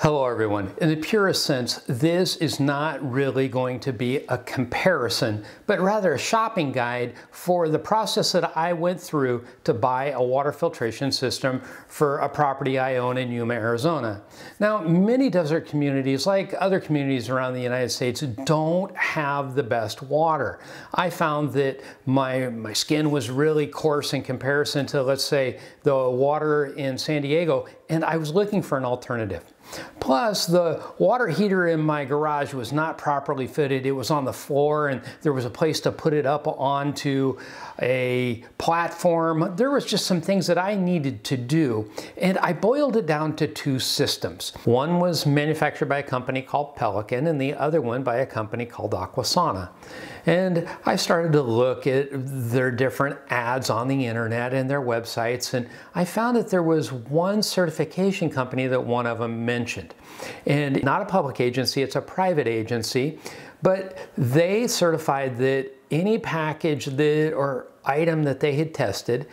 Hello everyone. In the purest sense, this is not really going to be a comparison, but rather a shopping guide for the process that I went through to buy a water filtration system for a property I own in Yuma, Arizona. Now, many desert communities, like other communities around the United States, don't have the best water. I found that my skin was really coarse in comparison to, let's say, the water in San Diego, and I was looking for an alternative. Plus, the water heater in my garage was not properly fitted. It was on the floor and there was a place to put it up onto a platform. There was just some things that I needed to do, and I boiled it down to two systems. One was manufactured by a company called Pelican and the other one by a company called Aquasana. And I started to look at their different ads on the internet and their websites, and I found that there was one certification company that one of them mentioned. And not a public agency, it's a private agency, but they certified that any package that or item that they had tested,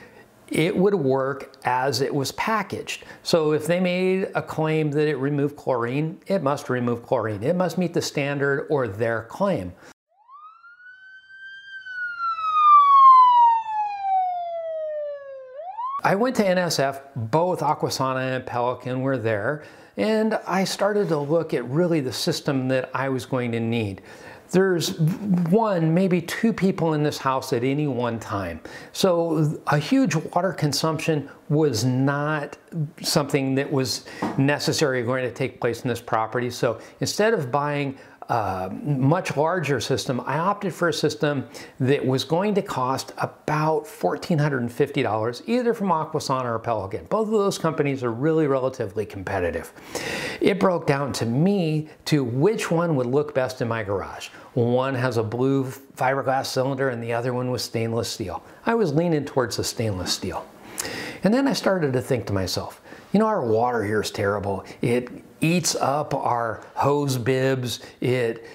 it would work as it was packaged. So if they made a claim that it removed chlorine, it must remove chlorine. It must meet the standard or their claim. I went to NSF, both Aquasana and Pelican were there, and I started to look at really the system that I was going to need. There's one, maybe two people in this house at any one time. So a huge water consumption was not something that was necessarily going to take place in this property. So instead of buying a much larger system, I opted for a system that was going to cost about $1,450, either from Aquasana or Pelican. Both of those companies are really relatively competitive. It broke down to me to which one would look best in my garage. One has a blue fiberglass cylinder and the other one was stainless steel. I was leaning towards the stainless steel. And then I started to think to myself, you know, our water here is terrible. It eats up our hose bibs. It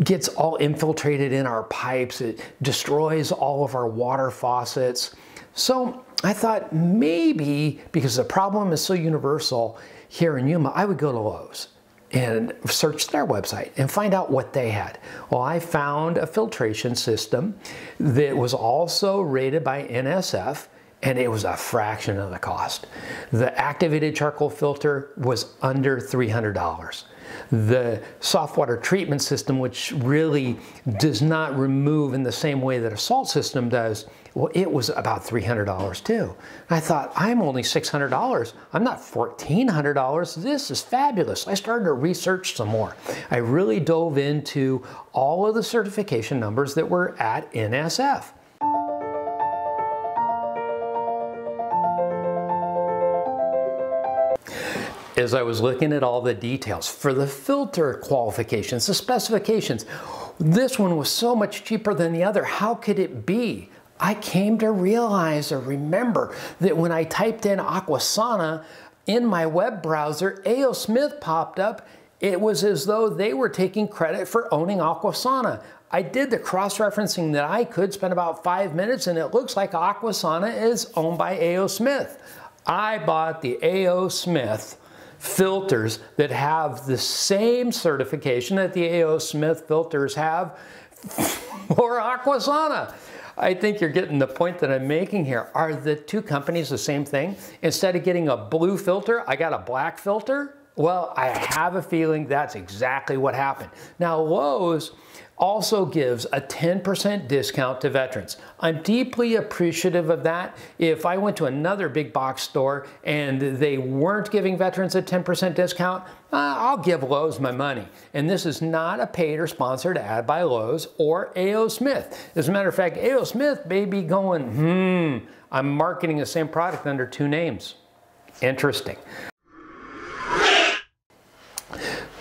gets all infiltrated in our pipes. It destroys all of our water faucets. So I thought maybe, because the problem is so universal here in Yuma, I would go to Lowe's and search their website and find out what they had. Well, I found a filtration system that was also rated by NSF, and it was a fraction of the cost. The activated charcoal filter was under $300. The soft water treatment system, which really does not remove in the same way that a salt system does, well, it was about $300 too. And I thought, I'm only $600. I'm not $1,400. This is fabulous. I started to research some more. I really dove into all of the certification numbers that were at NSF. As I was looking at all the details for the filter qualifications, the specifications, this one was so much cheaper than the other. How could it be? I came to realize or remember that when I typed in Aquasana in my web browser, A.O. Smith popped up. It was as though they were taking credit for owning Aquasana. I did the cross-referencing that I could, spend about 5 minutes, and it looks like Aquasana is owned by A.O. Smith. I bought the A.O. Smith filters that have the same certification that the A.O. Smith filters have for Aquasana. I think you're getting the point that I'm making here. Are the two companies the same thing? Instead of getting a blue filter, I got a black filter? Well, I have a feeling that's exactly what happened. Now, Lowe's also gives a 10% discount to veterans. I'm deeply appreciative of that. If I went to another big box store and they weren't giving veterans a 10% discount, I'll give Lowe's my money. And this is not a paid or sponsored ad by Lowe's or A.O. Smith. As a matter of fact, A.O. Smith may be going, I'm marketing the same product under two names. Interesting.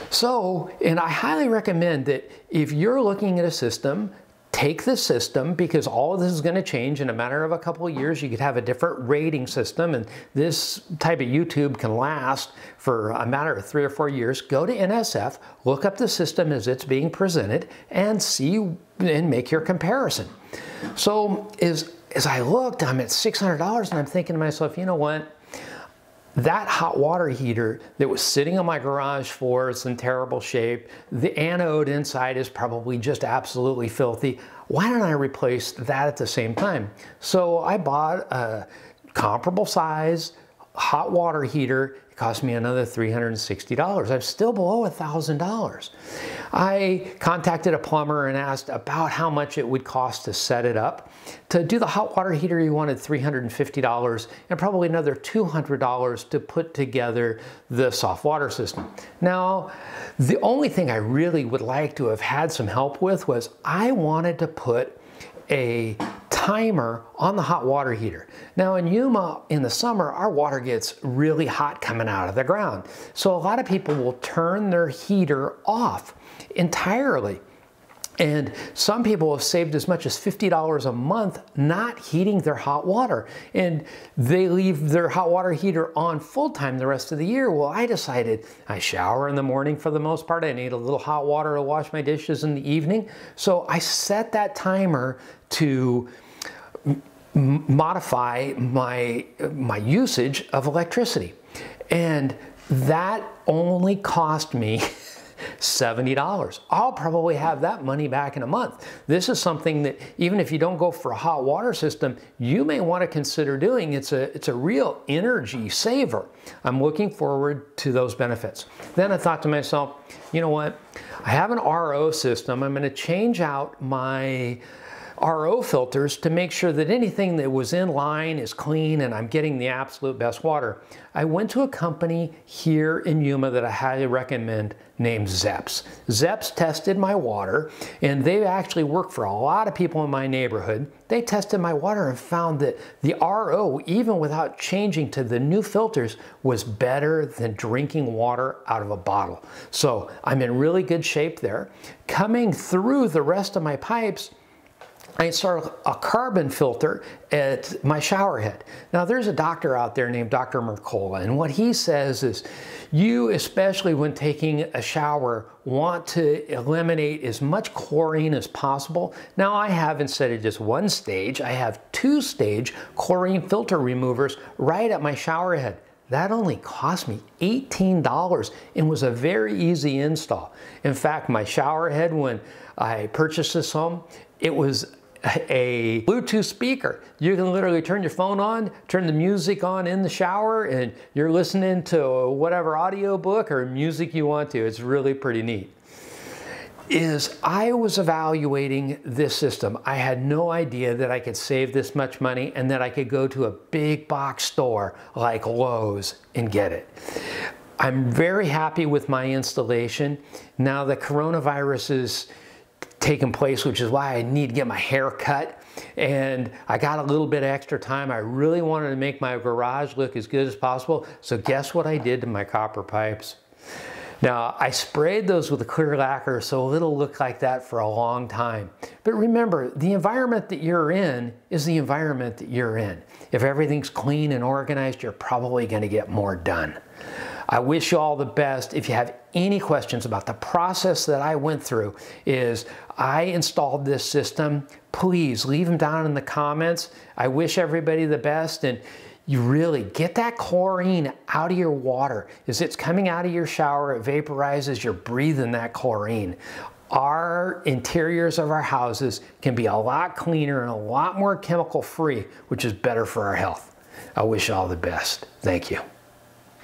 So, and I highly recommend that if you're looking at a system, take the system, because all of this is going to change in a matter of a couple of years. You could have a different rating system, and this type of YouTube can last for a matter of 3 or 4 years. Go to NSF, look up the system as it's being presented, and see and make your comparison. So as I looked, I'm at $600, and I'm thinking to myself, you know what? that hot water heater that was sitting on my garage floor is in terrible shape. The anode inside is probably just absolutely filthy. Why don't I replace that at the same time? So I bought a comparable size hot water heater. It cost me another $360. I'm still below $1,000. I contacted a plumber and asked about how much it would cost to set it up. To do the hot water heater, you wanted $350 and probably another $200 to put together the soft water system. Now, the only thing I really would like to have had some help with was I wanted to put a timer on the hot water heater. Now in Yuma, in the summer, our water gets really hot coming out of the ground. So a lot of people will turn their heater off entirely. And some people have saved as much as $50 a month not heating their hot water. And they leave their hot water heater on full time the rest of the year. Well, I decided I shower in the morning for the most part. I need a little hot water to wash my dishes in the evening. So I set that timer to modify my usage of electricity. And that only cost me $70. I'll probably have that money back in a month. This is something that even if you don't go for a hot water system, you may want to consider doing. It's a real energy saver. I'm looking forward to those benefits. Then I thought to myself, you know what? I have an RO system. I'm going to change out my RO filters to make sure that anything that was in line is clean and I'm getting the absolute best water. I went to a company here in Yuma that I highly recommend named Zeps. Zeps tested my water, and they actually work for a lot of people in my neighborhood. They tested my water and found that the RO, even without changing to the new filters, was better than drinking water out of a bottle. So I'm in really good shape there. Coming through the rest of my pipes, I installed a carbon filter at my shower head. Now there's a doctor out there named Dr. Mercola, and what he says is you, especially when taking a shower, want to eliminate as much chlorine as possible. Now I have, instead of just one stage, I have 2-stage chlorine filter removers right at my shower head. That only cost me $18 and was a very easy install. In fact, my shower head, when I purchased this home, it was a Bluetooth speaker. You can literally turn your phone on, turn the music on in the shower, and you're listening to whatever audio book or music you want to. It's really pretty neat. As I was evaluating this system, I had no idea that I could save this much money and that I could go to a big box store like Lowe's and get it. I'm very happy with my installation. Now the coronavirus is taking place, which is why I need to get my hair cut, and I got a little bit of extra time. I really wanted to make my garage look as good as possible, so guess what I did to my copper pipes? Now, I sprayed those with a clear lacquer so it'll look like that for a long time. But remember, the environment that you're in is the environment that you're in. If everything's clean and organized, you're probably going to get more done. I wish you all the best. If you have any questions about the process that I went through, is I installed this system, please leave them down in the comments. I wish everybody the best, and you really get that chlorine out of your water. As it's coming out of your shower, it vaporizes, you're breathing that chlorine. Our interiors of our houses can be a lot cleaner and a lot more chemical free, which is better for our health. I wish you all the best. Thank you.